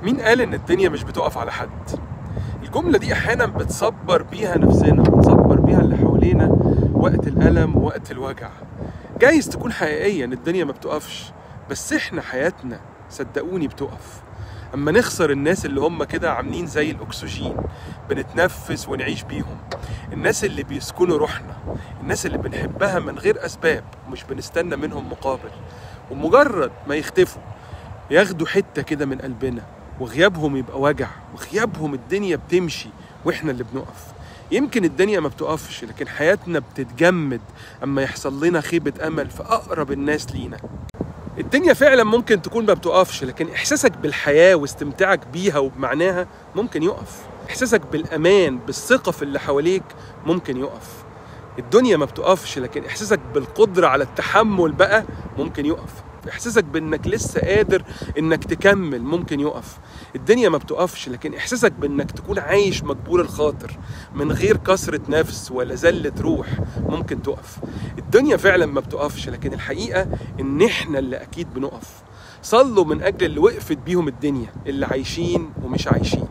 مين قال ان الدنيا مش بتقف على حد؟ الجملة دي احيانا بتصبر بيها نفسنا وتصبر بيها اللي حوالينا وقت الألم ووقت الوجع. جايز تكون حقيقية ان الدنيا ما بتقفش، بس احنا حياتنا صدقوني بتقف. اما نخسر الناس اللي هم كده عاملين زي الاكسجين بنتنفس ونعيش بيهم، الناس اللي بيسكنوا روحنا، الناس اللي بنحبها من غير اسباب ومش بنستنى منهم مقابل، ومجرد ما يختفوا ياخدوا حتة كده من قلبنا، وغيابهم يبقى وجع، وغيابهم الدنيا بتمشي واحنا اللي بنقف. يمكن الدنيا ما بتقفش، لكن حياتنا بتتجمد اما يحصل لنا خيبة امل في اقرب الناس لينا. الدنيا فعلا ممكن تكون ما بتقفش، لكن احساسك بالحياة واستمتاعك بيها وبمعناها ممكن يقف. احساسك بالامان بالثقة في اللي حواليك ممكن يقف. الدنيا ما بتقفش، لكن احساسك بالقدرة على التحمل بقى ممكن يقف. احساسك بانك لسه قادر انك تكمل ممكن يقف. الدنيا ما بتقفش، لكن احساسك بانك تكون عايش مجبور الخاطر من غير كسرة نفس ولا زلة روح ممكن تقف. الدنيا فعلا ما بتقفش، لكن الحقيقة ان احنا اللي اكيد بنقف. صلوا من اجل اللي وقفت بيهم الدنيا، اللي عايشين ومش عايشين.